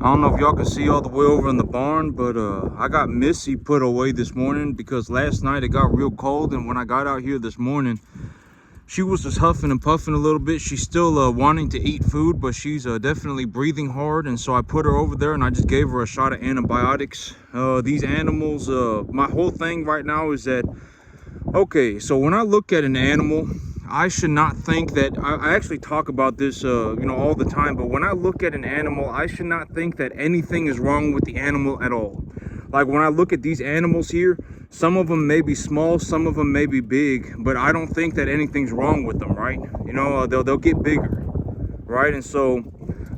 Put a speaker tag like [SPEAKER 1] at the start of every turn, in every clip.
[SPEAKER 1] I don't know if y'all can see all the way over in the barn, but I got Missy put away this morning because last night it got real cold, and when I got out here this morning, she was just huffing and puffing a little bit. She's still wanting to eat food, but she's definitely breathing hard, and so I put her over there and I just gave her a shot of antibiotics. These animals, my whole thing right now is that, okay, so when I look at an animal, I should not think that, I actually talk about this, all the time, but when I look at an animal, I should not think that anything is wrong with the animal at all. Like when I look at these animals here, some of them may be small, some of them may be big, but I don't think that anything's wrong with them, right? You know, they'll get bigger, right? And so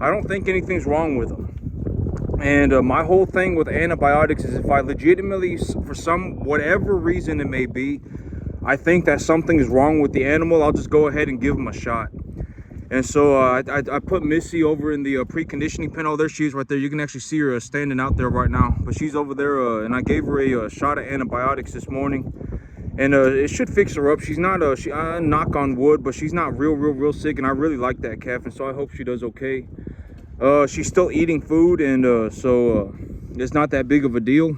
[SPEAKER 1] I don't think anything's wrong with them. And my whole thing with antibiotics is if I legitimately, for whatever reason it may be, I think that something is wrong with the animal, I'll just go ahead and give them a shot. And so I put Missy over in the preconditioning pen. Oh, there she is right there. You can actually see her standing out there right now. But she's over there, and I gave her a shot of antibiotics this morning. And it should fix her up. She's not, knock on wood, but she's not real sick. And I really like that calf, and so I hope she does okay. She's still eating food, and so it's not that big of a deal.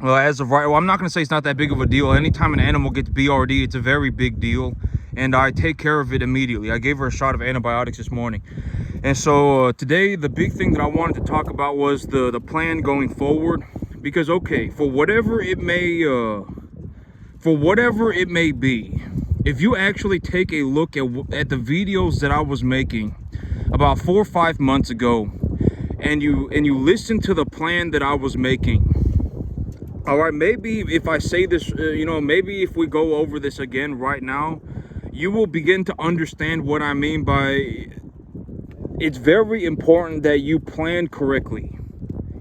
[SPEAKER 1] As of right, well, I'm not going to say it's not that big of a deal. Anytime an animal gets BRD, it's a very big deal, and I take care of it immediately. I gave her a shot of antibiotics this morning. And so today, the big thing that I wanted to talk about was the plan going forward. Because, okay, for whatever it may be, if you actually take a look at the videos that I was making about 4 or 5 months ago, and you listen to the plan that I was making, all right, maybe if I say this, maybe if we go over this again right now, you will begin to understand what I mean by it's very important that you plan correctly.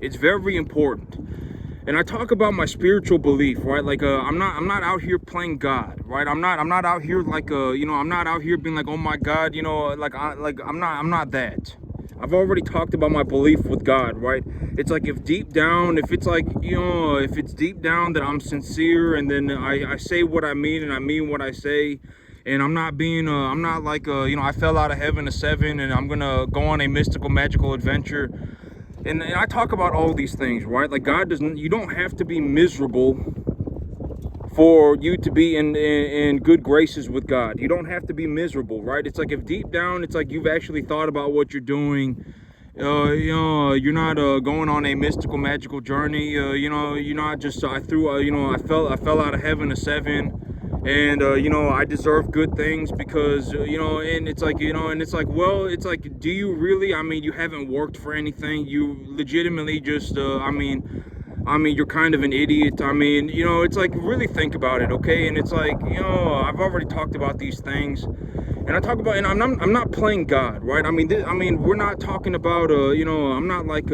[SPEAKER 1] It's very important. And I talk about my spiritual belief, right? Like I'm not out here playing God, right? I'm not out here like I'm not out here being like, oh my God, I'm not that. I've already talked about my belief with God, right? It's like if it's deep down that I'm sincere, and then I say what I mean and I mean what I say, and I'm not being, I'm not like, I fell out of heaven at 7 and I'm gonna go on a mystical, magical adventure. And I talk about all these things, right? Like you don't have to be miserable for you to be in good graces with God. You don't have to be miserable, right? It's like if deep down, it's like you've actually thought about what you're doing. You're not going on a mystical, magical journey. You're not just I fell out of heaven at 7. And I deserve good things because and it's like well, it's like, do you really? I mean, you haven't worked for anything. You legitimately just I mean, you're kind of an idiot. I mean, it's like, really think about it, okay? And it's like, I've already talked about these things, and I talk about, and I'm not playing God, right? I mean, we're not talking about, I'm not like,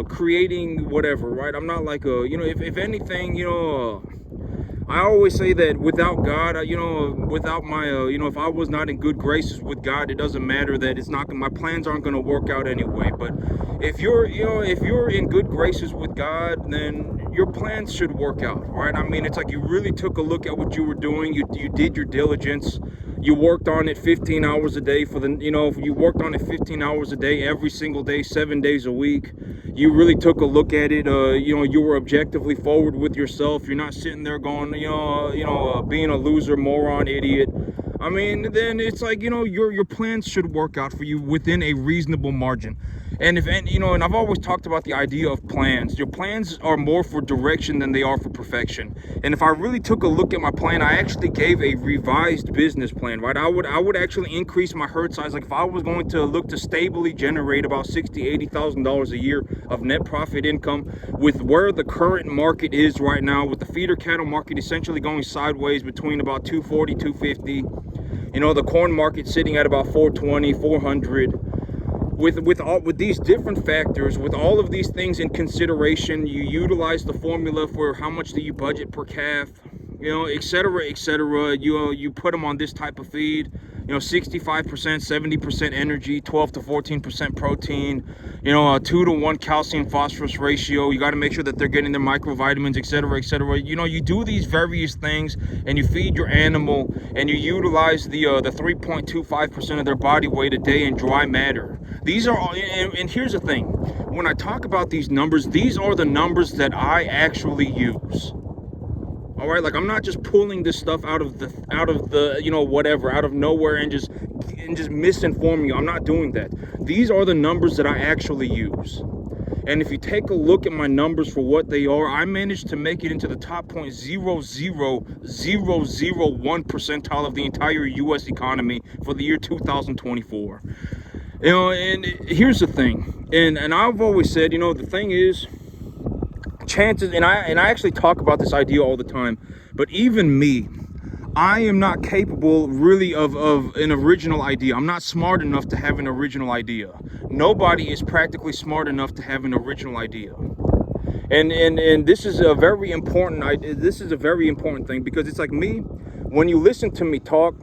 [SPEAKER 1] creating whatever, right? I'm not like, if anything, I always say that without God, without my, if I was not in good graces with God, it doesn't matter that my plans aren't going to work out anyway. But if you're in good graces with God, then your plans should work out, right? I mean, it's like you really took a look at what you were doing. You did your diligence. You worked on it 15 hours a day you worked on it 15 hours a day, every single day, 7 days a week. You really took a look at it. You were objectively forward with yourself. You're not sitting there going, being a loser, moron, idiot. I mean, then it's like, your plans should work out for you within a reasonable margin. And and I've always talked about the idea of plans. Your plans are more for direction than they are for perfection. And if I really took a look at my plan, I actually gave a revised business plan, right? I would actually increase my herd size. Like if I was going to look to stably generate about $60,000-$80,000 a year of net profit income, with where the current market is right now, with the feeder cattle market essentially going sideways between about 240, 250, the corn market sitting at about 420, 400. With these different factors, with all of these things in consideration, you utilize the formula for how much do you budget per calf, etc., etc. You put them on this type of feed. 65%, 70% energy, 12 to 14% protein, a 2 to 1 calcium phosphorus ratio. You got to make sure that they're getting their microvitamins, etc., etc. You do these various things, and you feed your animal, and you utilize the 3.25% of their body weight a day in dry matter. These are all, and here's the thing: when I talk about these numbers, these are the numbers that I actually use. All right, like I'm not just pulling this stuff out of the whatever, out of nowhere, and just misinforming you. I'm not doing that. These are the numbers that I actually use. And if you take a look at my numbers for what they are, I managed to make it into the top 0.00001 percentile of the entire U.S. economy for the year 2024. And here's the thing, and I've always said, the thing is, chances, and I actually talk about this idea all the time, but even me, I am not capable really of an original idea. I'm not smart enough to have an original idea. Nobody is practically smart enough to have an original idea. And this is a very important thing, because it's like me, when you listen to me talk,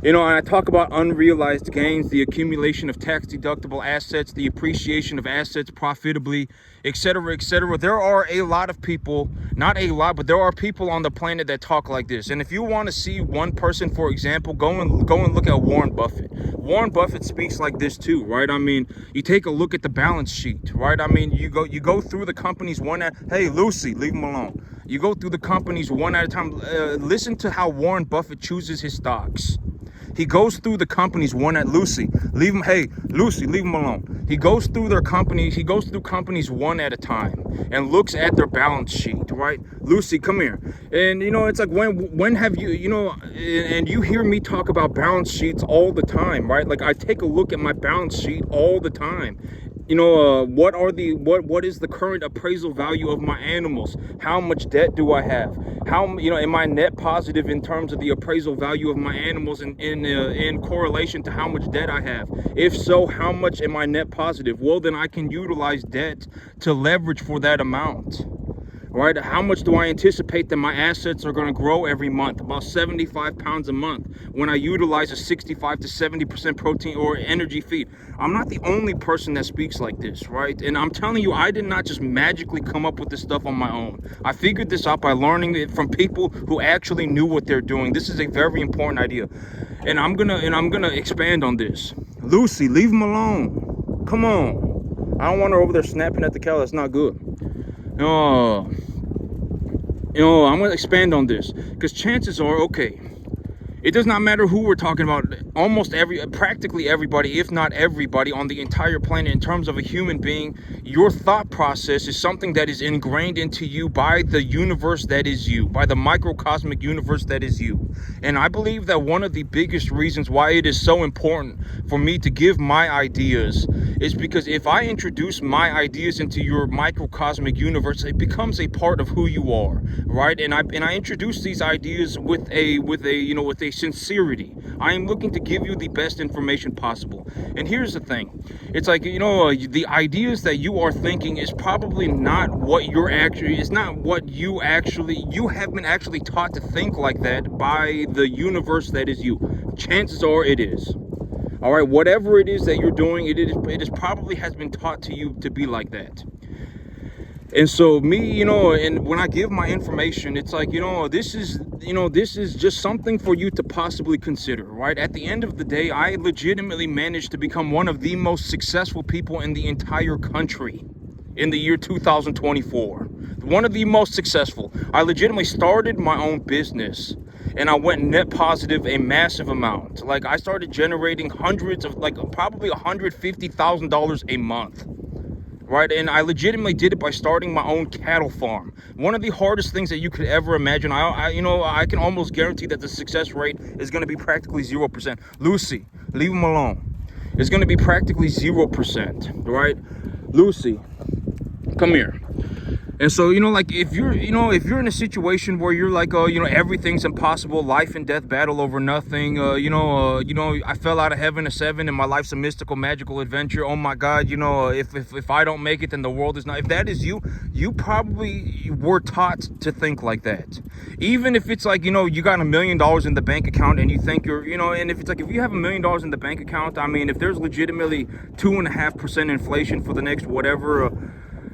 [SPEAKER 1] and I talk about unrealized gains, the accumulation of tax-deductible assets, the appreciation of assets profitably, etc., etc. There are a lot of people, not a lot, but there are people on the planet that talk like this. And if you want to see one person, for example, go and look at Warren Buffett. Warren Buffett speaks like this too, right? I mean, you take a look at the balance sheet, right? I mean, you go through the companies hey, Lucy, leave them alone. You go through the companies one at a time. Listen to how Warren Buffett chooses his stocks. He goes through the companies Lucy, leave them alone. He goes through companies one at a time and looks at their balance sheet, right? Lucy, come here. And it's like, when have you, and you hear me talk about balance sheets all the time, right? Like I take a look at my balance sheet all the time. What is the current appraisal value of my animals? How much debt do I have? How, am I net positive in terms of the appraisal value of my animals in correlation to how much debt I have? If so, how much am I net positive? Well, then I can utilize debt to leverage for that amount. Right? How much do I anticipate that my assets are going to grow every month? About 75 pounds a month when I utilize a 65 to 70% protein or energy feed. I'm not the only person that speaks like this, right? And I'm telling you, I did not just magically come up with this stuff on my own. I figured this out by learning it from people who actually knew what they're doing. This is a very important idea. And I'm gonna expand on this. Lucy, leave him alone. Come on. I don't want her over there snapping at the cow. That's not good. I'm going to expand on this, because chances are, okay, it does not matter who we're talking about. Practically everybody, if not everybody on the entire planet, in terms of a human being, your thought process is something that is ingrained into you by the universe that is you, by the microcosmic universe that is you. And I believe that one of the biggest reasons why it is so important for me to give my ideas is because if I introduce my ideas into your microcosmic universe, it becomes a part of who you are, right? And I introduce these ideas with a sincerity. I am looking to give you the best information possible. And here's the thing. It's like, the ideas that you are thinking is probably not what you have been actually taught to think like that by the universe that is you. Chances are it is. All right, whatever it is that you're doing, it is probably has been taught to you to be like that. And so me, and when I give my information, it's like, this is just something for you to possibly consider, right? At the end of the day, I legitimately managed to become one of the most successful people in the entire country in the year 2024. One of the most successful. I legitimately started my own business, and I went net positive a massive amount. Like I started generating hundreds of, probably $150,000 a month. Right, and I legitimately did it by starting my own cattle farm. One of the hardest things that you could ever imagine. I can almost guarantee that the success rate is going to be practically 0%. Lucy, leave him alone. It's going to be practically 0%. Right, Lucy, come here. And so, like if you're, if you're in a situation where you're like, oh, everything's impossible, life and death battle over nothing, I fell out of heaven at 7 and my life's a mystical, magical adventure. Oh my God, if I don't make it, then the world is not. If that is you, you probably were taught to think like that. Even if it's like, you got $1 million in the bank account and you think you're, and if it's like, if you have $1 million in the bank account, I mean, if there's legitimately 2.5% inflation for the next whatever,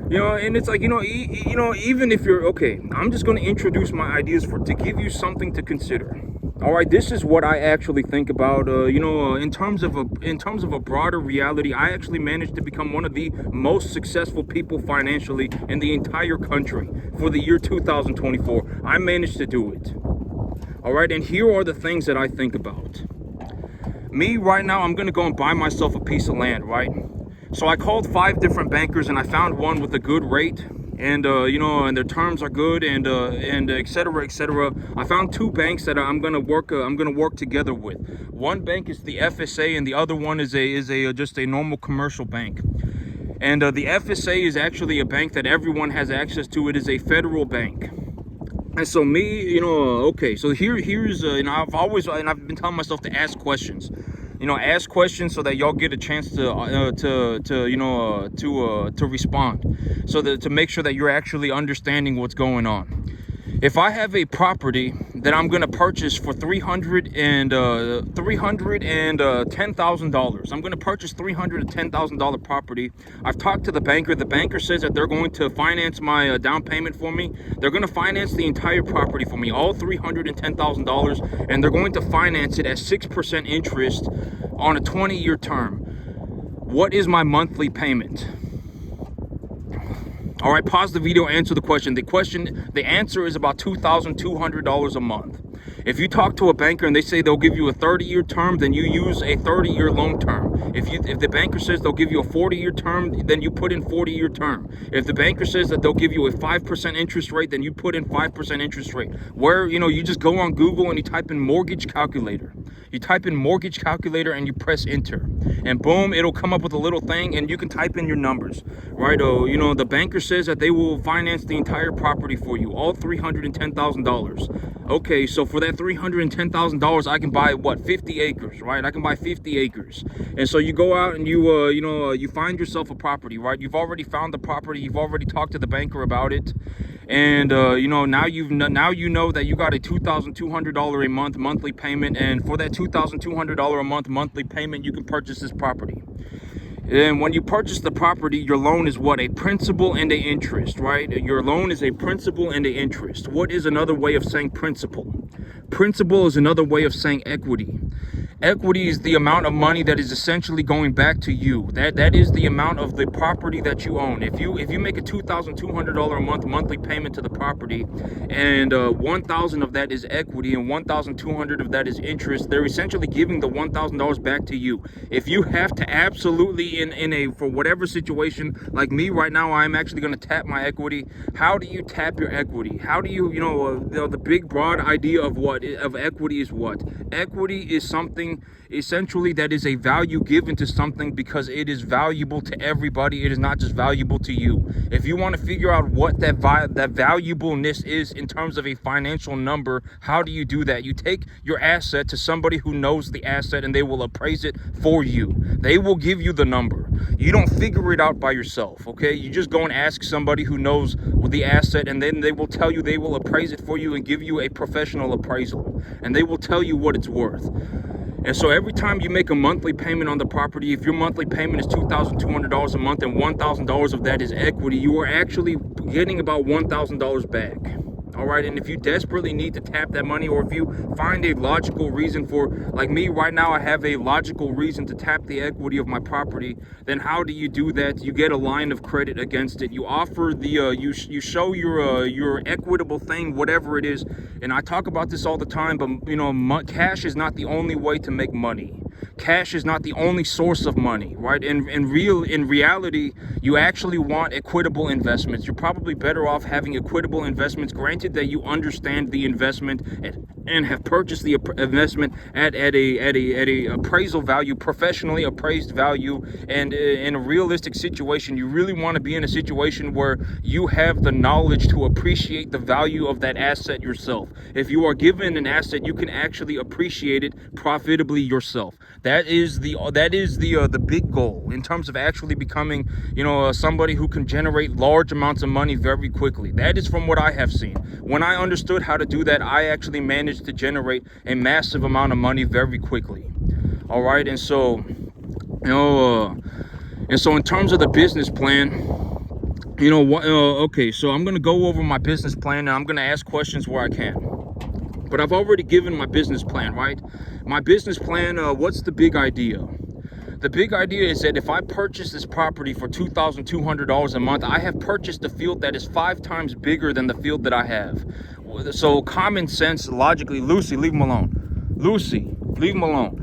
[SPEAKER 1] and it's like, even if you're okay, I'm just going to introduce my ideas to give you something to consider. All right, this is what I actually think about, in terms of a broader reality. I actually managed to become one of the most successful people financially in the entire country for the year 2024. I managed to do it. All right, and here are the things that I think about. Me right now, I'm going to go and buy myself a piece of land, right? So I called 5 different bankers and I found one with a good rate, and and their terms are good, and et cetera, et cetera. I found 2 banks that I'm gonna work together with. One bank is the FSA, and the other one is just a normal commercial bank. And the FSA is actually a bank that everyone has access to. It is a federal bank. And so me, okay, so here's I've been telling myself to ask questions. Ask questions so that y'all get a chance to respond, so that to make sure that you're actually understanding what's going on. If I have a property that I'm going to purchase for $310,000, I'm going to purchase $310,000 property. I've talked to the banker. The banker says that they're going to finance my down payment for me. They're going to finance the entire property for me, all $310,000, and they're going to finance it at 6% interest on a 20-year term. What is my monthly payment? All right, pause the video, answer the question. The answer is about $2,200 a month. If you talk to a banker and they say they'll give you a 30-year term, then you use a 30-year loan term. If the banker says they'll give you a 40-year term, then you put in 40-year term. If the banker says that they'll give you a 5% interest rate, then you put in 5% interest rate. Where, you just go on Google and you type in mortgage calculator. You type in mortgage calculator and you press enter. And boom, it'll come up with a little thing and you can type in your numbers, right? The banker says that they will finance the entire property for you, all $310,000. Okay, so for that $310,000, I can buy 50 acres, right? I can buy 50 acres. And so you go out and you find yourself a property, right? You've already found the property. You've already talked to the banker about it. And now you know that you got a $2,200 a month monthly payment, and for that $2,200 a month monthly payment, you can purchase this property. And when you purchase the property, your loan is what? A principal and a interest, right? Your loan is a principal and a interest. What is another way of saying principal? Principal is another way of saying equity. Equity is the amount of money that is essentially going back to you. That is the amount of the property that you own. If you make a $2,200 a month monthly payment to the property, and $1,000 of that is equity and $1,200 of that is interest, they're essentially giving the $1,000 back to you. If you have to absolutely for whatever situation, like me right now, I'm actually going to tap my equity. How do you tap your equity? How do you the big broad idea of equity is what? Equity is something essentially that is a value given to something because it is valuable to everybody. It is not just valuable to you. If you want to figure out what that valuableness is in terms of a financial number, how do you do that? You take your asset to somebody who knows the asset and they will appraise it for you. They will give you the number. You don't figure it out by yourself, okay? You just go and ask somebody who knows the asset, and then they will tell you, they will appraise it for you and give you a professional appraisal, and they will tell you what it's worth. And so every time you make a monthly payment on the property, if your monthly payment is $2,200 a month and $1,000 of that is equity, you are actually getting about $1,000 back. All right, and if you desperately need to tap that money, or if you find a logical reason like me right now, I have a logical reason to tap the equity of my property, then how do you do that? You get a line of credit against it. You offer you show your equitable thing, whatever it is. And I talk about this all the time, but cash is not the only way to make money. cash is not the only source of money, right? In reality, you actually want equitable investments. You're probably better off having equitable investments, granted that you understand the investment and have purchased the investment at a appraisal value, professionally appraised value. And in a realistic situation, you really want to be in a situation where you have the knowledge to appreciate the value of that asset yourself. If you are given an asset, you can actually appreciate it profitably yourself. That is the big goal in terms of actually becoming, somebody who can generate large amounts of money very quickly. That is from what I have seen. When I understood how to do that, I actually managed to generate a massive amount of money very quickly. All right, and so in terms of the business plan, okay, so I'm gonna go over my business plan and I'm gonna ask questions where I can. But I've already given my business plan, right? My business plan, what's the big idea? The big idea is that if I purchase this property for $2,200 a month, I have purchased a field that is 5 times bigger than the field that I have. So common sense, logically, Lucy, leave him alone. Lucy, leave him alone.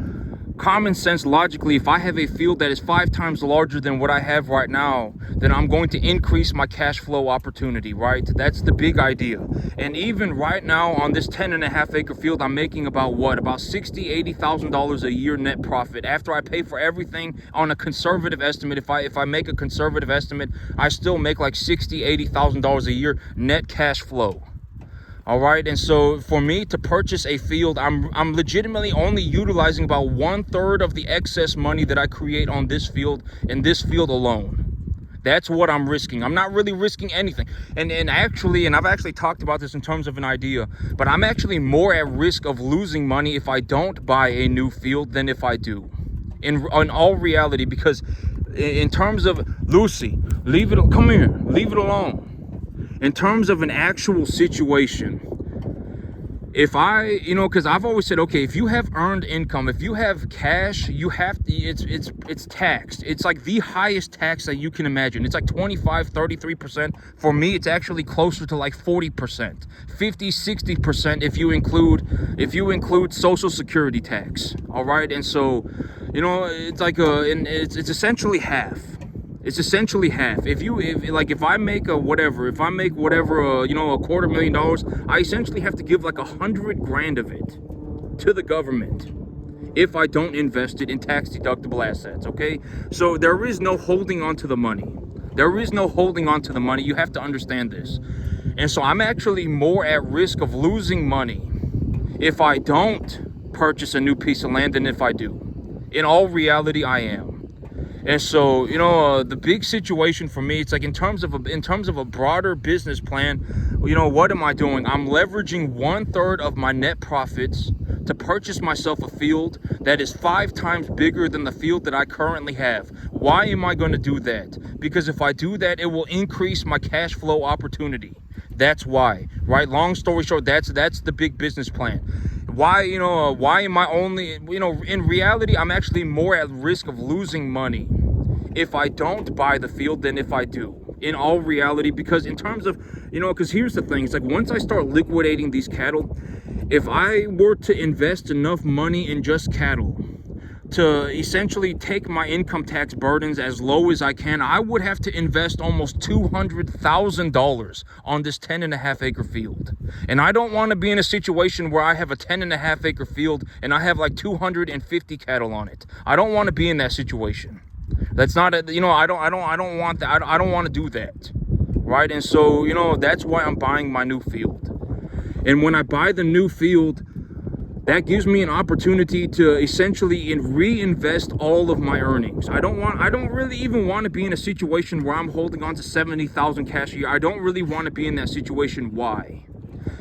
[SPEAKER 1] Common sense, logically, if I have a field that is 5 times larger than what I have right now, then I'm going to increase my cash flow opportunity, right? That's the big idea. And even right now on this 10.5 acre field, I'm making about $60,000, $80,000 a year net profit after I pay for everything. On a conservative estimate, if I make a conservative estimate, I still make like $60,000, $80,000 a year net cash flow. All right, and so for me to purchase a field, I'm legitimately only utilizing about 1/3 of the excess money that I create on this field, in this field alone. That's what I'm risking. I'm not really risking anything. And I've actually talked about this in terms of an idea, but I'm actually more at risk of losing money if I don't buy a new field than if I do. In all reality, because in terms of Lucy, come here, leave it alone. In terms of an actual situation, if because I've always said, okay, if you have earned income, if you have cash, you have to, it's taxed. It's like the highest tax that you can imagine. It's like 25-33%. For me, it's actually closer to like 40%, 50-60% if you include Social Security tax. All right, and so it's like it's essentially half. It's essentially half. If I make $250,000, I essentially have to give like $100,000 of it to the government if I don't invest it in tax deductible assets. Okay, so there is no holding on to the money. There is no holding on to the money. You have to understand this. And so I'm actually more at risk of losing money if I don't purchase a new piece of land than if I do. In all reality, I am. And so, the big situation for me, it's like in terms of a broader business plan, what am I doing? I'm leveraging 1/3 of my net profits to purchase myself a field that is 5 times bigger than the field that I currently have. Why am I going to do that? Because if I do that, it will increase my cash flow opportunity. That's why, right? Long story short, that's the big business plan. Why am I only, in reality, I'm actually more at risk of losing money if I don't buy the field than if I do, in all reality. Because in terms of, because here's the thing, it's like once I start liquidating these cattle, if I were to invest enough money in just cattle to essentially take my income tax burdens as low as I can, I would have to invest almost $200,000 on this 10.5 acre field. And I don't want to be in a situation where I have a 10.5 acre field and I have like 250 cattle on it. I don't want to be in that situation. That's not I don't want that. I don't want to do that. Right? And so, that's why I'm buying my new field. And when I buy the new field, that gives me an opportunity to essentially reinvest all of my earnings. I don't really even want to be in a situation where I'm holding on to $70,000 cash a year. I don't really want to be in that situation. Why?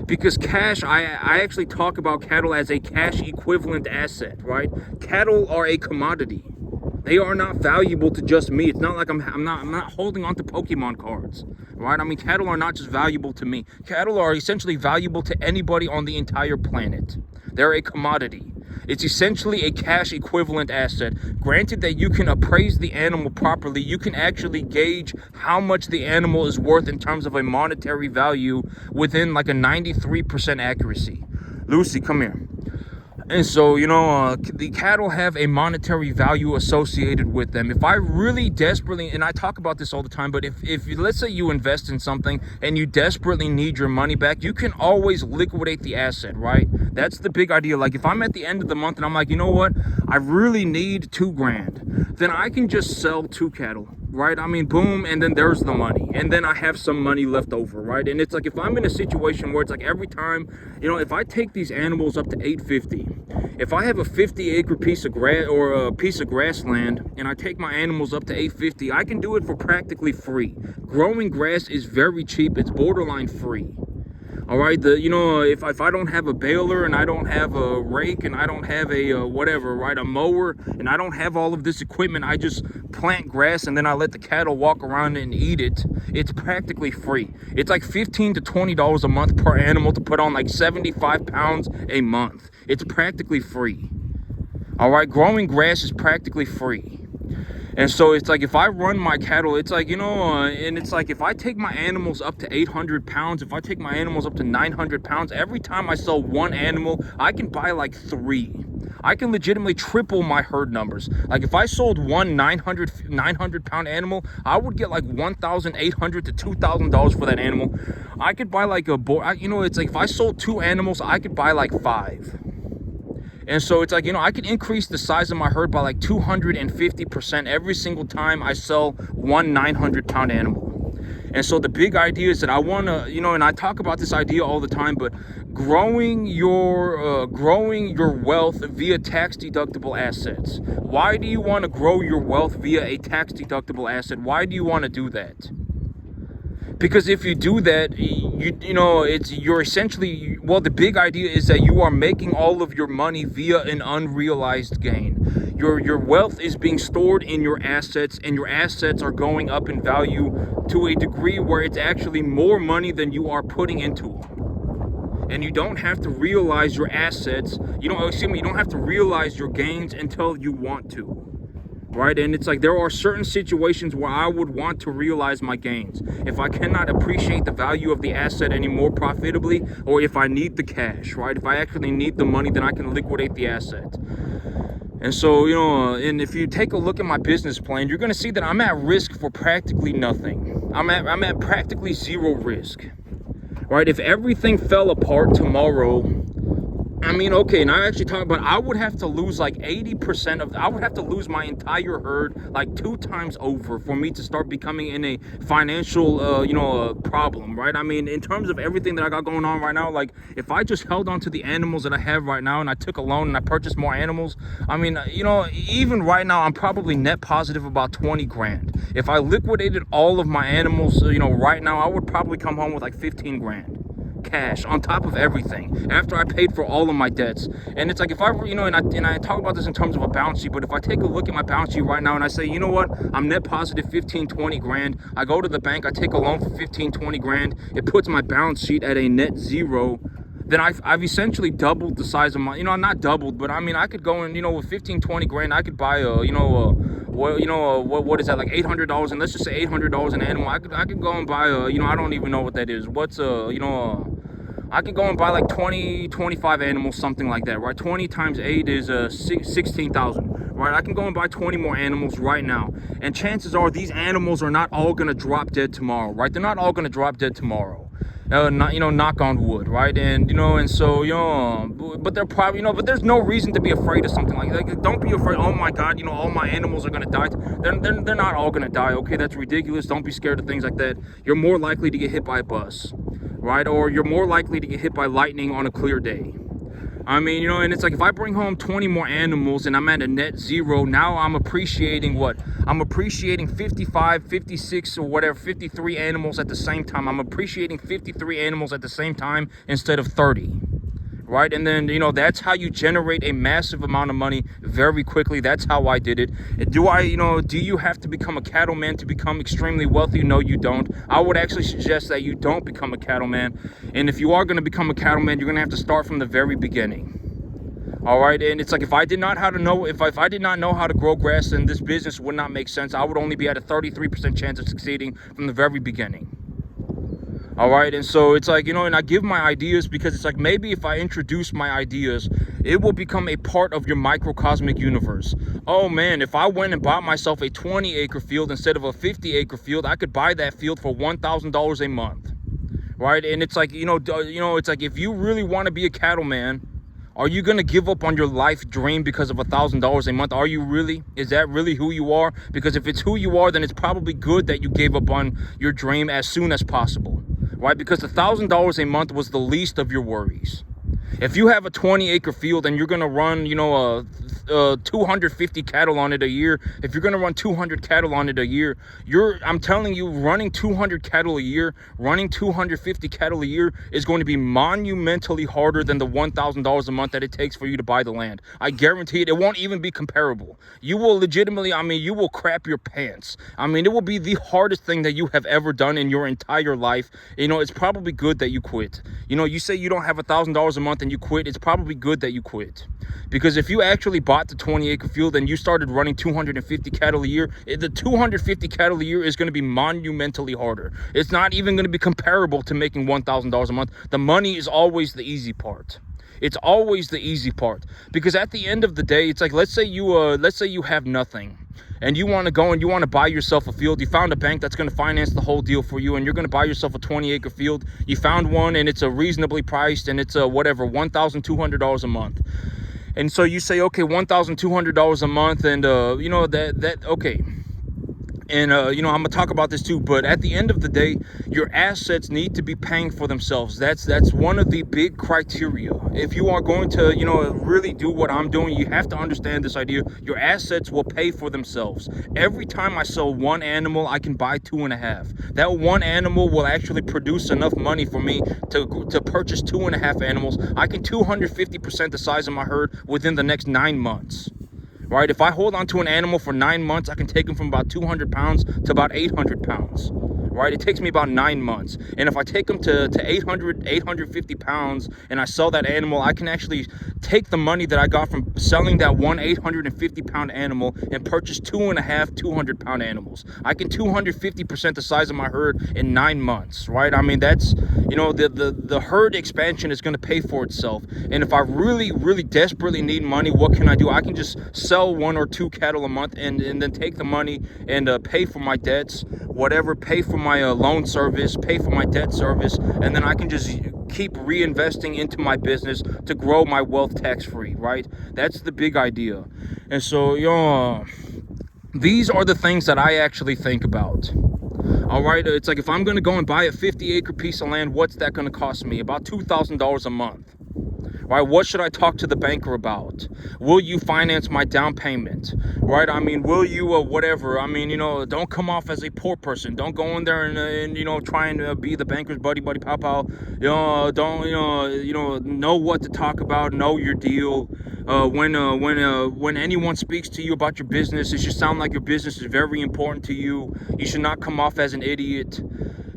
[SPEAKER 1] Because cash, I actually talk about cattle as a cash equivalent asset, right? Cattle are a commodity. They are not valuable to just me. It's not like I'm not holding on to Pokemon cards, right? I mean, cattle are not just valuable to me. Cattle are essentially valuable to anybody on the entire planet. They're a commodity. It's essentially a cash equivalent asset. Granted that you can appraise the animal properly, you can actually gauge how much the animal is worth in terms of a monetary value within like a 93% accuracy. Lucy, come here. And so, the cattle have a monetary value associated with them. If I really desperately, and I talk about this all the time, but if let's say you invest in something and you desperately need your money back, you can always liquidate the asset, right? That's the big idea. Like if I'm at the end of the month and I'm like, you know what, I really need $2,000, then I can just sell 2 cattle. Right? I mean, boom, and then there's the money, and then I have some money left over, right? And it's like if I'm in a situation where it's like every time, if I take these animals up to 850, if I have a 50-acre piece of grass or a piece of grassland, and I take my animals up to 850, I can do it for practically free. Growing grass is very cheap. It's borderline free. All right, if I don't have a baler and I don't have a rake and I don't have a whatever, right, a mower, and I don't have all of this equipment, I just plant grass and then I let the cattle walk around and eat it. It's practically free. It's like $15 to $20 a month per animal to put on like 75 pounds a month. It's practically free. All right, growing grass is practically free. And so it's like if I run my cattle, it's like, and it's like if I take my animals up to 800 pounds, if I take my animals up to 900 pounds, every time I sell one animal, I can buy like 3. I can legitimately triple my herd numbers. Like if I sold one 900 pound animal, I would get like $1,800 to $2,000 for that animal. I could buy like it's like if I sold 2 animals, I could buy like 5. And so it's like, I can increase the size of my herd by like 250% every single time I sell one 900-pound animal. And so the big idea is that I want to, and I talk about this idea all the time, but growing your wealth via tax-deductible assets. Why do you want to grow your wealth via a tax-deductible asset? Why do you want to do that? Because if you do that, you're essentially, the big idea is that you are making all of your money via an unrealized gain. Your wealth is being stored in your assets, and your assets are going up in value to a degree where it's actually more money than you are putting into them. And you don't have to realize your assets, you don't have to realize your gains until you want to. Right? And it's like there are certain situations where I would want to realize my gains. If I cannot appreciate the value of the asset anymore profitably, or if I need the cash, right? If I actually need the money, then I can liquidate the asset. And so, and if you take a look at my business plan, you're going to see that I'm at risk for practically nothing. I'm at practically zero risk. Right? If everything fell apart tomorrow, okay, and I actually talk about, I would have to lose like 80% I would have to lose my entire herd like 2 times over for me to start becoming in a financial, problem, right? In terms of everything that I got going on right now, like if I just held on to the animals that I have right now and I took a loan and I purchased more animals, even right now, I'm probably net positive about $20,000. If I liquidated all of my animals, right now, I would probably come home with like $15,000. Cash on top of everything after I paid for all of my debts. And it's like if I and I talk about this in terms of a balance sheet, but if I take a look at my balance sheet right now and I say, you know what, I'm net positive 15-20 grand, I go to the bank, I take a loan for 15-20 grand, it puts my balance sheet at a net zero, then I've essentially doubled the size of my, not doubled, but I could go in, with 15-20 grand, I could buy what is that, like $800, and let's just say $800 an animal. I could go and buy I don't even know what that is. I could go and buy like 25 animals, something like that, right? 20 times 8 is 16,000, right? I can go and buy 20 more animals right now, and chances are these animals are not all gonna drop dead tomorrow, right? They're not all gonna drop dead tomorrow. Knock on wood, right? And and so but they're probably but there's no reason to be afraid of something like that. Like, don't be afraid. Oh my God, all my animals are gonna die. They're not all gonna die. Okay, that's ridiculous. Don't be scared of things like that. You're more likely to get hit by a bus, right? Or you're more likely to get hit by lightning on a clear day. And it's like if I bring home 20 more animals and I'm at a net zero, now I'm appreciating what? I'm appreciating 55, 56, or whatever, 53 animals at the same time. I'm appreciating 53 animals at the same time instead of 30. Right? And then, that's how you generate a massive amount of money very quickly. That's how I did it. Do you have to become a cattleman to become extremely wealthy? No, you don't. I would actually suggest that you don't become a cattleman. And if you are going to become a cattleman, you're going to have to start from the very beginning. All right. And it's like, if I did not know how to grow grass, then this business would not make sense. I would only be at a 33% chance of succeeding from the very beginning. All right. And so it's like, and I give my ideas because it's like, maybe if I introduce my ideas, it will become a part of your microcosmic universe. Oh man, if I went and bought myself a 20-acre field instead of a 50-acre field, I could buy that field for $1,000 a month. Right. And it's like, it's like, if you really want to be a cattleman, are you going to give up on your life dream because of $1,000 a month? Are you really? Is that really who you are? Because if it's who you are, then it's probably good that you gave up on your dream as soon as possible, right? Because $1,000 a month was the least of your worries. If you have a 20-acre field and you're going to run, 250 cattle on it a year, if you're going to run 200 cattle on it a year, I'm telling you, running 200 cattle a year, running 250 cattle a year is going to be monumentally harder than the $1,000 a month that it takes for you to buy the land. I guarantee it. It won't even be comparable. You will legitimately, you will crap your pants. It will be the hardest thing that you have ever done in your entire life. It's probably good that you quit. You say you don't have $1,000 a month and you quit. It's probably good that you quit. Because if you actually bought the 20-acre field and you started running 250 cattle a year, the 250 cattle a year is going to be monumentally harder. It's not even going to be comparable to making $1,000 a month. The money is always the easy part. It's always the easy part. Because at the end of the day, it's like, let's say you have nothing and you want to go and you want to buy yourself a field. You found a bank that's going to finance the whole deal for you, and you're going to buy yourself a 20-acre field. You found one and it's a reasonably priced, and it's $1,200 a month. And so you say, okay, $1,200 a month, and okay. And, I'm going to talk about this too, but at the end of the day, your assets need to be paying for themselves. That's one of the big criteria. If you are going to, really do what I'm doing, you have to understand this idea. Your assets will pay for themselves. Every time I sell one animal, I can buy 2.5. That one animal will actually produce enough money for me to purchase 2.5 animals. I can 250% the size of my herd within the next 9 months. Right? If I hold on to an animal for 9 months, I can take him from about 200 pounds to about 800 pounds. Right? It takes me about 9 months. And if I take him to 850 pounds and I sell that animal, I can actually take the money that I got from selling that one 850 pound animal and purchase 2.5 200-pound animals. I can 250% the size of my herd in 9 months. Right? That's, the herd expansion is going to pay for itself. And if I really, really desperately need money, what can I do? I can just sell 1 or 2 cattle a month and then take the money and pay for my debts, whatever, pay for my loan service, pay for my debt service, and then I can just keep reinvesting into my business to grow my wealth tax-free, right? That's the big idea. And so, these are the things that I actually think about. All right, it's like, if I'm going to go and buy a 50-acre piece of land, what's that going to cost me? About $2,000 a month. Right? What should I talk to the banker about? Will you finance my down payment? Right? Will you whatever? Don't come off as a poor person. Don't go in there and try and be the banker's buddy pow pow. Don't know what to talk about. Know your deal. When anyone speaks to you about your business, it should sound like your business is very important to you. You should not come off as an idiot.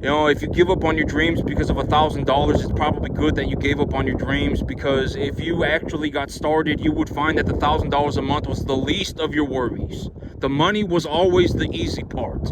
[SPEAKER 1] If you give up on your dreams because of $1,000, it's probably good that you gave up on your dreams, because if you actually got started, you would find that the $1,000 a month was the least of your worries. The money was always the easy part.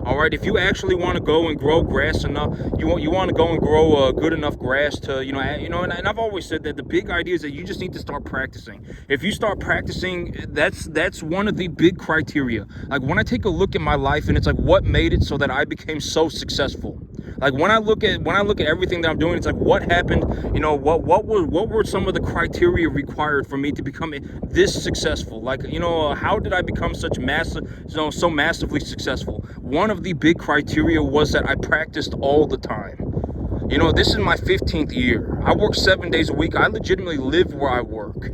[SPEAKER 1] All right, if you actually want to go and grow grass enough, you want to go and grow good enough grass to, and I've always said that the big idea is that you just need to start practicing. If you start practicing, that's one of the big criteria. Like, when I take a look at my life, and it's like, what made it so that I became so successful? Like, when I look at everything that I'm doing, it's like, what happened? What were some of the criteria required for me to become this successful? Like, how did I become so massively successful? One of the big criteria was that I practiced all the time. This is my 15th year. I work 7 days a week. I legitimately live where I work.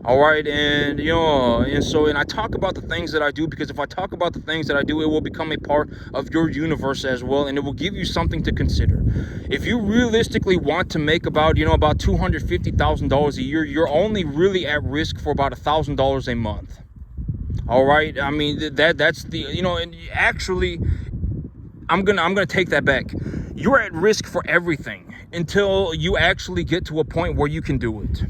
[SPEAKER 1] All right, and I talk about the things that I do, because if I talk about the things that I do, it will become a part of your universe as well, and it will give you something to consider. If you realistically want to make about $250,000 a year, you're only really at risk for about $1,000 a month. All right, that's the and actually, I'm gonna take that back. You're at risk for everything until you actually get to a point where you can do it.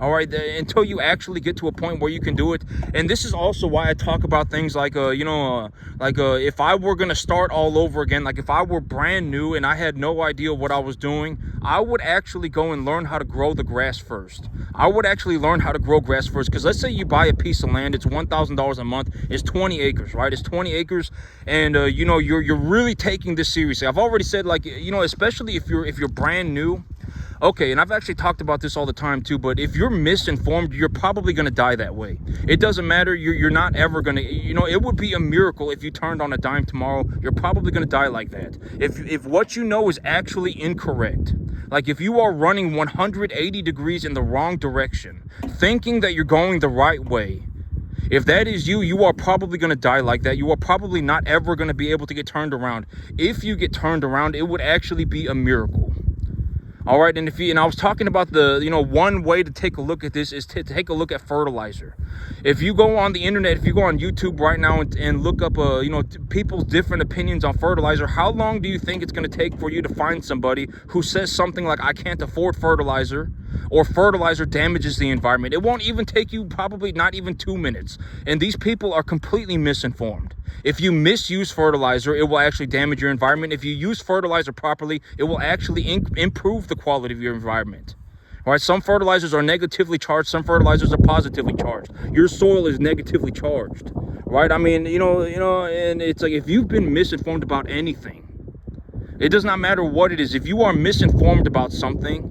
[SPEAKER 1] All right, until you actually get to a point where you can do it. And this is also why I talk about things like, if I were going to start all over again, like if I were brand new and I had no idea what I was doing, I would actually go and learn how to grow the grass first. I would actually learn how to grow grass first. Because let's say you buy a piece of land, it's $1,000 a month, it's 20 acres, right? It's 20 acres, and you're really taking this seriously. I've already said, like, especially if you're brand new. Okay, and I've actually talked about this all the time too, but if you're misinformed, you're probably going to die that way. It doesn't matter. You're not ever going to, it would be a miracle if you turned on a dime tomorrow. You're probably going to die like that. If what you know is actually incorrect, like if you are running 180 degrees in the wrong direction, thinking that you're going the right way, if that is you, you are probably going to die like that. You are probably not ever going to be able to get turned around. If you get turned around, it would actually be a miracle. All right, and I was talking about one way to take a look at this is to take a look at fertilizer. If you go on the internet, if you go on YouTube right now and look up, people's different opinions on fertilizer, how long do you think it's going to take for you to find somebody who says something like, I can't afford fertilizer, or fertilizer damages the environment? It won't even take you probably not even 2 minutes. And these people are completely misinformed. If you misuse fertilizer, it will actually damage your environment. If you use fertilizer properly, it will actually improve the quality of your environment. All right, some fertilizers are negatively charged, some fertilizers are positively charged. Your soil is negatively charged, right? I mean, and it's like, if you've been misinformed about anything, it does not matter what it is. If you are misinformed about something,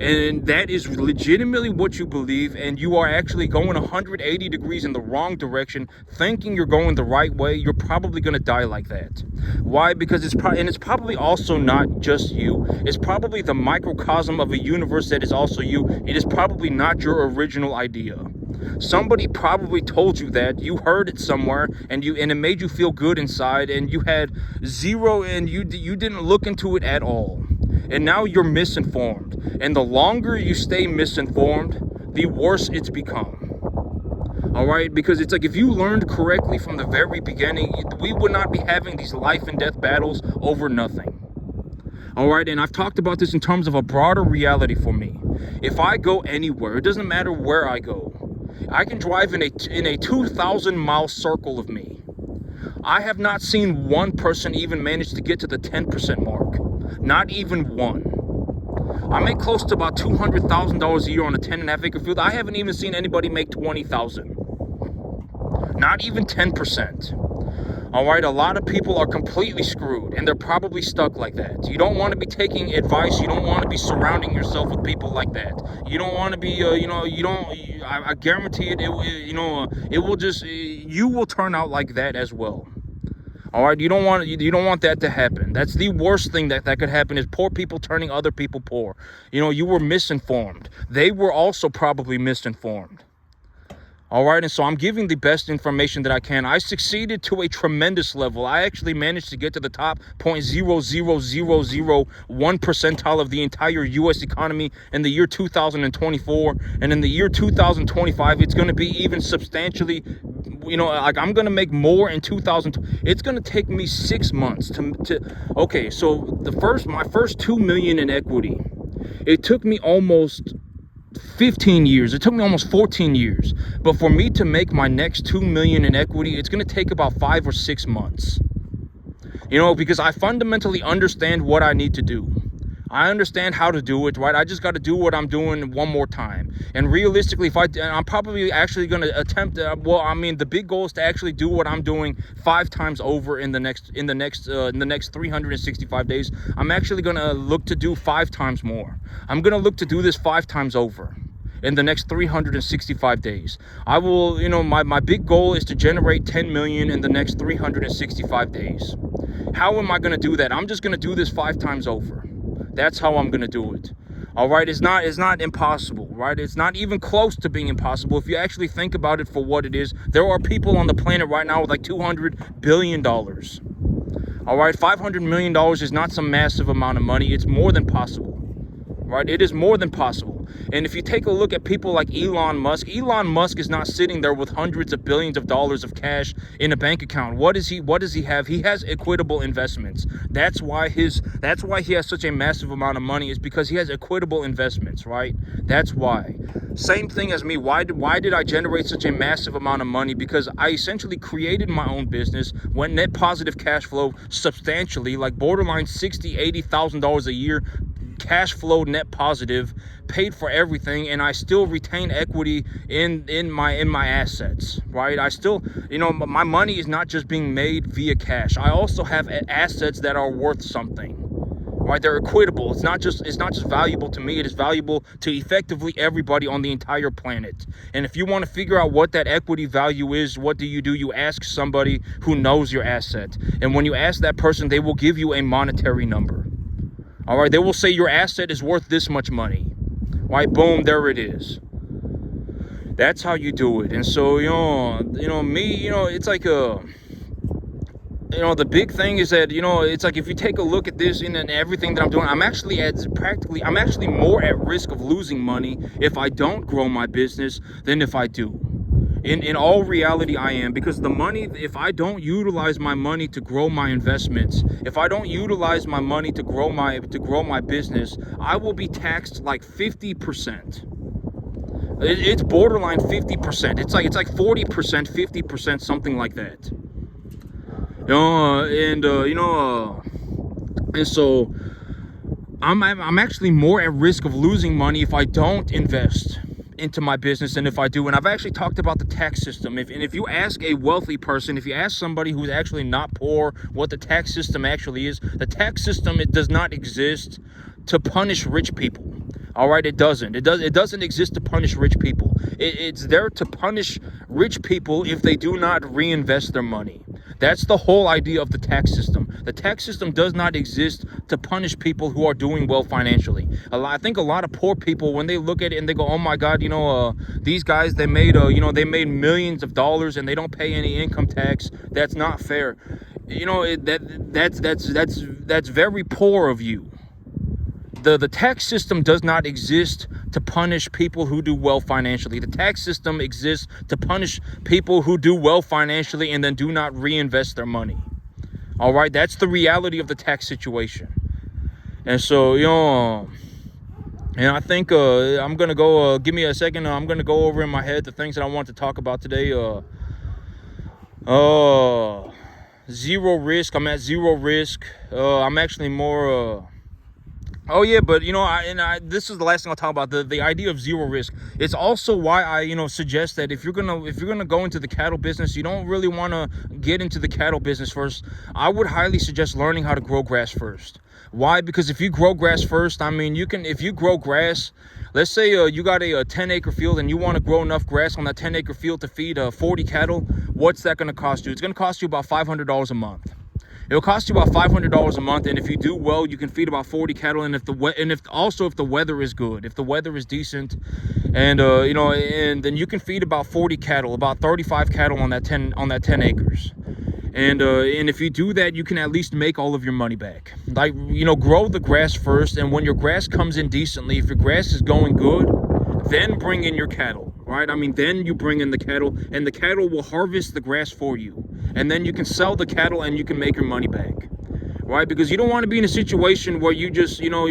[SPEAKER 1] and that is legitimately what you believe, and you are actually going 180 degrees in the wrong direction, thinking you're going the right way, you're probably going to die like that. Why? Because it's probably also not just you. It's probably the microcosm of a universe that is also you. It is probably not your original idea. Somebody probably told you that, you heard it somewhere, and it made you feel good inside, and you had zero, and you didn't look into it at all. And now you're misinformed. And the longer you stay misinformed, the worse it's become. All right? Because it's like, if you learned correctly from the very beginning, we would not be having these life and death battles over nothing. All right? And I've talked about this in terms of a broader reality for me. If I go anywhere, it doesn't matter where I go, I can drive in a 2,000-mile circle of me. I have not seen one person even manage to get to the 10% mark. Not even one. I make close to about $200,000 a year on a 10.5 acre field. I haven't even seen anybody make 20,000. Not even 10%. All right, a lot of people are completely screwed, and they're probably stuck like that. You don't want to be taking advice. You don't want to be surrounding yourself with people like that. You don't want to be, I guarantee it. It will just, you will turn out like that as well. All right, you don't want that to happen. That's the worst thing that could happen, is poor people turning other people poor. You were misinformed. They were also probably misinformed. All right, and so I'm giving the best information that I can. I succeeded to a tremendous level. I actually managed to get to the top 0.00001 percentile of the entire U.S. economy in the year 2024. And in the year 2025, it's going to be even substantially, I'm going to make more in 2000. It's going to take me 6 months okay, so my first 2 million in equity, it took me almost 15 years. It took me almost 14 years. But for me to make my next 2 million in equity, it's going to take about 5 or 6 months. Because I fundamentally understand what I need to do. I understand how to do it, right? I just got to do what I'm doing one more time. And realistically, I'm probably actually going to attempt, the big goal is to actually do what I'm doing 5 times over in the next 365 days. I'm actually going to look to do 5 times more. I'm going to look to do this 5 times over in the next 365 days. I will, my big goal is to generate 10 million in the next 365 days. How am I going to do that? I'm just going to do this 5 times over. That's how I'm going to do it. All right, it's not impossible, right? It's not even close to being impossible. If you actually think about it for what it is, there are people on the planet right now with like $200 billion. All right, $500 million is not some massive amount of money. It's more than possible, right? It is more than possible. And if you take a look at people like Elon Musk is not sitting there with hundreds of billions of dollars of cash in a bank account. What does he have? He has equitable investments. That's why he has such a massive amount of money, is because he has equitable investments, right? That's why. Same thing as me. Why did I generate such a massive amount of money? Because I essentially created my own business, went net positive cash flow substantially, like borderline $60,000-$80,000 a year, cash flow net positive, paid for everything, and I still retain equity in my assets, right? I still, my money is not just being made via cash. I also have assets that are worth something. Right, they're equitable. It's not just valuable to me. It is valuable to effectively everybody on the entire planet. And if you want to figure out what that equity value is, what do? You ask somebody who knows your asset. And when you ask that person, they will give you a monetary number. All right, they will say your asset is worth this much money. Right, boom, there it is. That's how you do it. And so, me, it's like the big thing is that, it's like, if you take a look at this and everything that I'm doing, I'm actually more at risk of losing money if I don't grow my business than if I do. In all reality, I am, because the money, if I don't utilize my money to grow my investments, if I don't utilize my money to grow my business, I will be taxed like 50%. It's borderline 50%. It's like 40%, 50%, something like that. And so I'm actually more at risk of losing money if I don't invest into my business than if I do. And I've actually talked about the tax system. If you ask a wealthy person, if you ask somebody who's actually not poor what the tax system actually is, the tax system, it does not exist to punish rich people. All right, it doesn't. It doesn't exist to punish rich people. It's there to punish rich people if they do not reinvest their money. That's the whole idea of the tax system. The tax system does not exist to punish people who are doing well financially. I think a lot of poor people, when they look at it and they go, "Oh my God, these guys, they made millions of dollars and they don't pay any income tax. That's not fair." That's very poor of you. The tax system does not exist to punish people who do well financially. The tax system exists to punish people who do well financially and then do not reinvest their money. All right, that's the reality of the tax situation. And so, and I think I'm gonna go. Give me a second. I'm gonna go over in my head the things that I want to talk about today. Zero risk. I'm at zero risk. I'm actually more. Oh yeah, but this is the last thing I'll talk about, the idea of zero risk. It's also why I suggest that if you're gonna go into the cattle business, you don't really want to get into the cattle business first. I would highly suggest learning how to grow grass first. Why? Because if you grow grass first, if you grow grass, let's say you got a 10-acre field and you want to grow enough grass on that 10-acre field to feed 40 cattle. What's that going to cost you? It's going to cost you about $500 a month. It'll cost you about $500 a month, and if you do well, you can feed about 40 cattle. And if the weather is good, if the weather is decent, and and then you can feed about 40 cattle, about 35 cattle on that 10 acres. And if you do that, you can at least make all of your money back. Like, grow the grass first, and when your grass comes in decently, if your grass is going good, then bring in your cattle, right? Then you bring in the cattle, and the cattle will harvest the grass for you. And then you can sell the cattle and you can make your money back, right? Because you don't want to be in a situation where you just, you want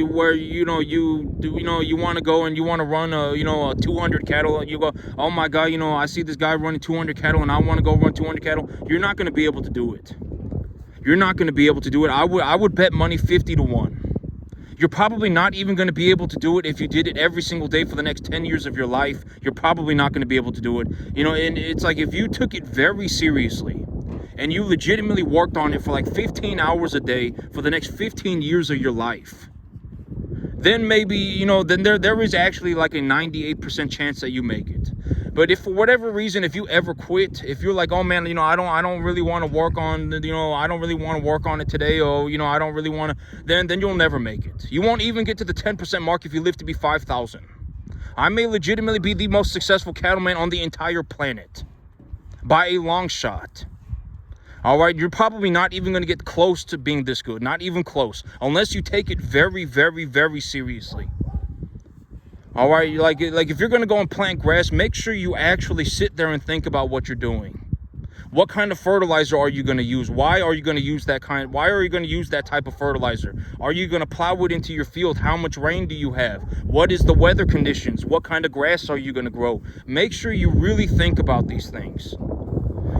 [SPEAKER 1] to go and you want to run a 200 cattle, and you go, "Oh my God, I see this guy running 200 cattle and I want to go run 200 cattle." You're not going to be able to do it. You're not going to be able to do it. I would bet money 50-1. You're probably not even going to be able to do it if you did it every single day for the next 10 years of your life. You're probably not going to be able to do it. And it's like, if you took it very seriously and you legitimately worked on it for like 15 hours a day for the next 15 years of your life, then maybe, then there is actually like a 98% chance that you make it. But if for whatever reason, if you ever quit, if you're like, "Oh man, I don't really want to work on, I don't really want to work on it today, or, I don't really want to," then you'll never make it. You won't even get to the 10% mark if you live to be 5,000. I may legitimately be the most successful cattleman on the entire planet by a long shot. All right, you're probably not even going to get close to being this good, not even close, unless you take it very, very, very seriously. All right, like if you're gonna go and plant grass, make sure you actually sit there and think about what you're doing. What kind of fertilizer are you going to use? Why are you going to use that kind? Why are you going to use that type of fertilizer? Are you going to plow it into your field? How much rain do you have? What is the weather conditions? What kind of grass are you going to grow? Make sure you really think about these things.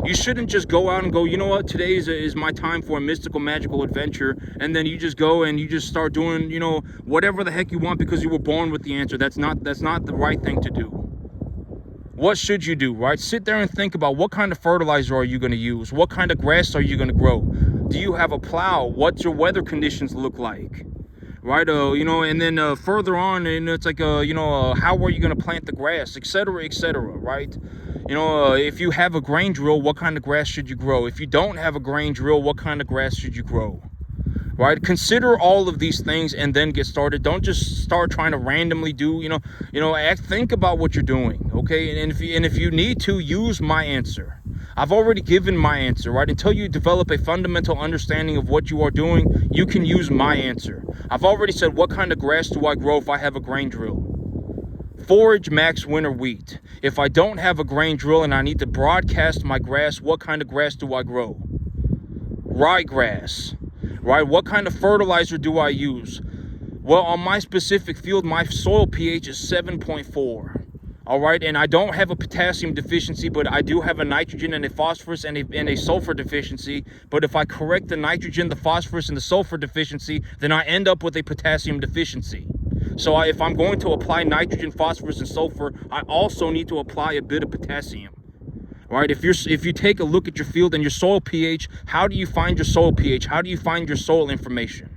[SPEAKER 1] You shouldn't just go out and go, you know what, today is my time for a mystical, magical adventure, and then you just go and you just start doing, whatever the heck you want because you were born with the answer. That's not the right thing to do. What should you do, right? Sit there and think about what kind of fertilizer are you going to use? What kind of grass are you going to grow? Do you have a plow? What's your weather conditions look like? Right? And then further on, and it's like, how are you going to plant the grass, etc., right? If you have a grain drill, what kind of grass should you grow? If you don't have a grain drill, what kind of grass should you grow? Right? Consider all of these things and then get started. Don't just start trying to randomly do, think about what you're doing, okay? And if you need to, use my answer. I've already given my answer, right? Until you develop a fundamental understanding of what you are doing, you can use my answer. I've already said, what kind of grass do I grow if I have a grain drill? Forage max winter wheat. If I don't have a grain drill and I need to broadcast my grass, what kind of grass do I grow? Ryegrass. Right? What kind of fertilizer do I use? Well, on my specific field, my soil pH is 7.4. All right, and I don't have a potassium deficiency, but I do have a nitrogen and a phosphorus and a sulfur deficiency. But if I correct the nitrogen, the phosphorus, and the sulfur deficiency, then I end up with a potassium deficiency. So if I'm going to apply nitrogen, phosphorus, and sulfur, I also need to apply a bit of potassium. Right? If you take a look at your field and your soil pH, how do you find your soil pH? How do you find your soil information?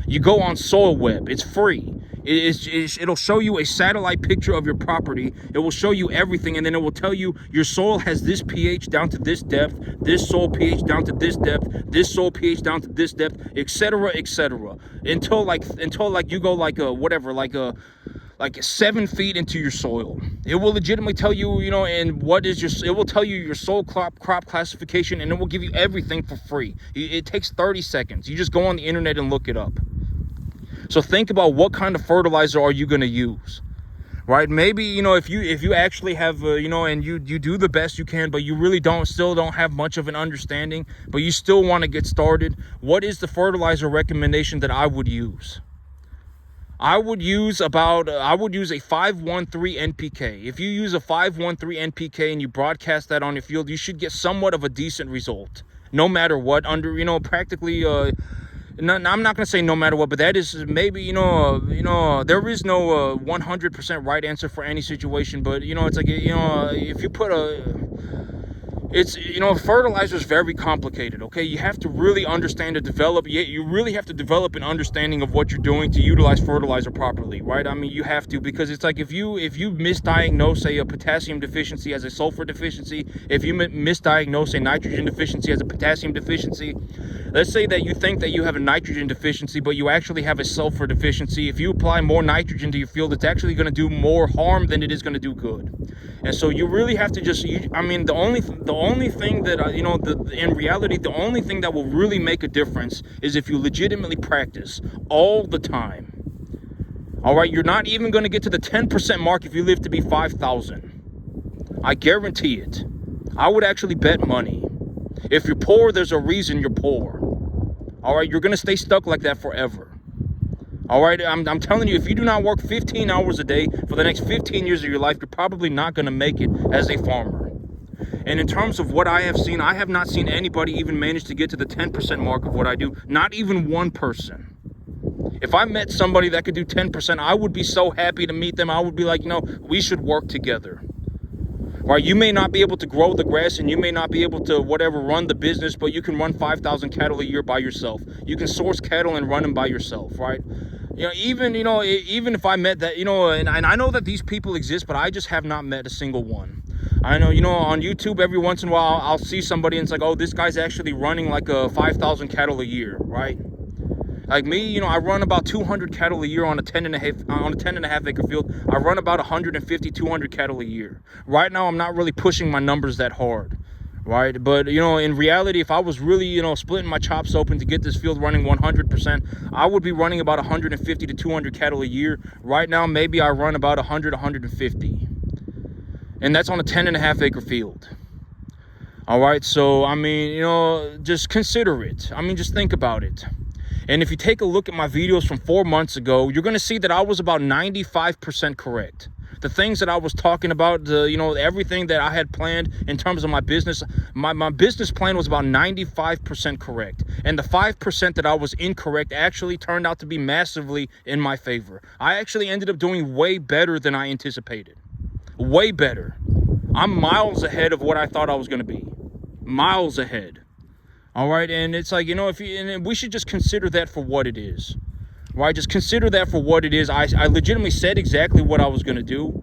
[SPEAKER 1] You go on Soil Web. It's free. It'll show you a satellite picture of your property. It will show you everything, and then it will tell you your soil has this pH down to this depth, this soil pH down to this depth, this soil pH down to this depth, etc., until you go like 7 feet into your soil. It will legitimately tell you, and it will tell you your soil crop classification, and it will give you everything for free. It takes 30 seconds. You just go on the internet and look it up. So think about what kind of fertilizer are you going to use, right? Maybe, if you actually have, and you do the best you can, but you really still don't have much of an understanding, but you still want to get started. What is the fertilizer recommendation that I would use? I would use a 513 NPK. If you use a 513 NPK and you broadcast that on your field, you should get somewhat of a decent result, no matter what. Practically, I'm not going to say no matter what, but that is maybe, there is no 100% right answer for any situation. But, it's like, if you put fertilizer is very complicated, okay? You have to really understand and develop. You really have to develop an understanding of what you're doing to utilize fertilizer properly, right? I mean, you have to, because it's like if you misdiagnose, say, a potassium deficiency as a sulfur deficiency, if you misdiagnose a nitrogen deficiency as a potassium deficiency, let's say that you think that you have a nitrogen deficiency, but you actually have a sulfur deficiency. If you apply more nitrogen to your field, it's actually going to do more harm than it is going to do good. And so you really have to the only thing that, in reality, the only thing that will really make a difference is if you legitimately practice all the time. All right, you're not even going to get to the 10% mark if you live to be 5,000. I guarantee it. I would actually bet money. If you're poor, there's a reason you're poor. All right, you're going to stay stuck like that forever. All right, I'm telling you, if you do not work 15 hours a day for the next 15 years of your life, you're probably not going to make it as a farmer. And in terms of what I have seen, I have not seen anybody even manage to get to the 10% mark of what I do. Not even one person. If I met somebody that could do 10%, I would be so happy to meet them. I would be like, we should work together. Right? You may not be able to grow the grass and you may not be able to run the business, but you can run 5,000 cattle a year by yourself. You can source cattle and run them by yourself, right? Even if I met that, and I know that these people exist, but I just have not met a single one. I know, on YouTube, every once in a while, I'll see somebody and it's like, oh, this guy's actually running like 5,000 cattle a year, right? Like me, I run about 200 cattle a year on a 10.5 acre field. I run about 150, 200 cattle a year. Right now, I'm not really pushing my numbers that hard, right? But, you know, in reality, if I was really, you know, splitting my chops open to get this field running 100%, I would be running about 150 to 200 cattle a year. Right now, maybe I run about 100, 150. And that's on a 10.5 acre field. All right, so, I mean, you know, just consider it. I mean, just think about it. And if you take a look at my videos from 4 months ago, you're going to see that I was about 95% correct. The things that I was talking about, you know, everything that I had planned in terms of my business, my business plan was about 95% correct. And the 5% that I was incorrect actually turned out to be massively in my favor. I actually ended up doing way better than I anticipated. Way better. I'm miles ahead of what I thought I was going to be. Miles ahead. All right, and it's like, you know, and we should just consider that for what it is. Right, just consider that for what it is. I legitimately said exactly what I was going to do,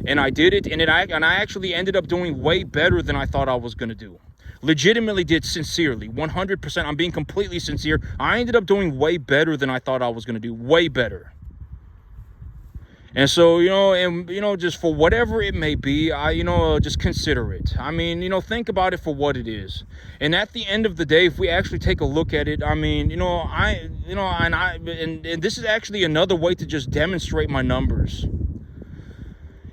[SPEAKER 1] and I did it, and I actually ended up doing way better than I thought I was going to do. Legitimately did, sincerely, 100%. I'm being completely sincere. I ended up doing way better than I thought I was going to do. Way better. And so, you know, just for whatever it may be, just consider it. I mean, you know, think about it for what it is. And at the end of the day, if we actually take a look at it, I mean, and this is actually another way to just demonstrate my numbers.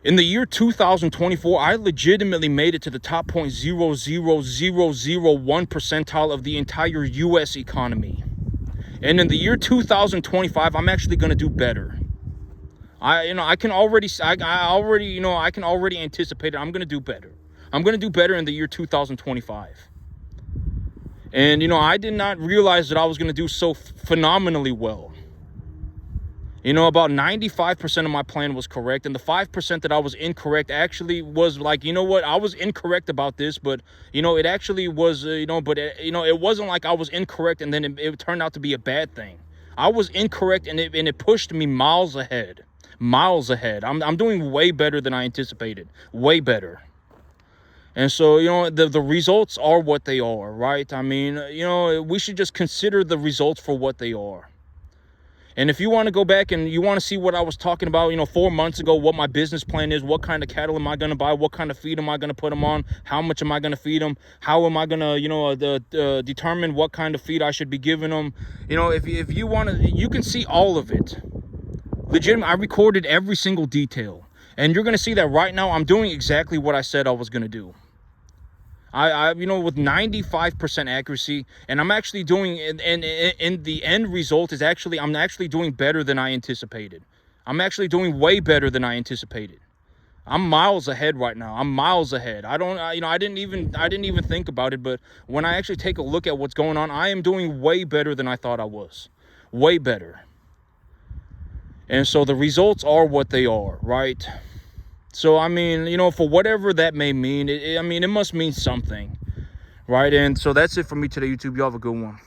[SPEAKER 1] In the year 2024, I legitimately made it to the top 0.00001 percentile of the entire U.S. economy. And in the year 2025, I'm actually going to do better. I can already anticipate it. I'm going to do better. I'm going to do better in the year 2025. And, you know, I did not realize that I was going to do so phenomenally well. You know, about 95% of my plan was correct. And the 5% that I was incorrect actually was like, you know what, I was incorrect about this. But, you know, it actually was, it wasn't like I was incorrect and then it turned out to be a bad thing. I was incorrect and it pushed me miles ahead. Miles ahead. I'm doing way better than I anticipated. Way better. And so, you know, the results are what they are, right? I mean, you know, we should just consider the results for what they are. And if you want to go back and you want to see what I was talking about, you know, 4 months ago, what my business plan is, what kind of cattle am I going to buy, what kind of feed am I going to put them on, how much am I going to feed them, how am I going to, you know, determine what kind of feed I should be giving them. You know, if you want to, you can see all of it. Legitimate, I recorded every single detail. And you're going to see that right now I'm doing exactly what I said I was going to do. I you know, with 95% accuracy, and I'm actually doing, and the end result is actually, I'm actually doing better than I anticipated. I'm actually doing way better than I anticipated. I'm miles ahead right now. I'm miles ahead. I didn't even think about it, but when I actually take a look at what's going on, I am doing way better than I thought I was. Way better. And so the results are what they are, right? So, I mean, you know, for whatever that may mean, it must mean something, right? And so that's it for me today, YouTube. You have a good one.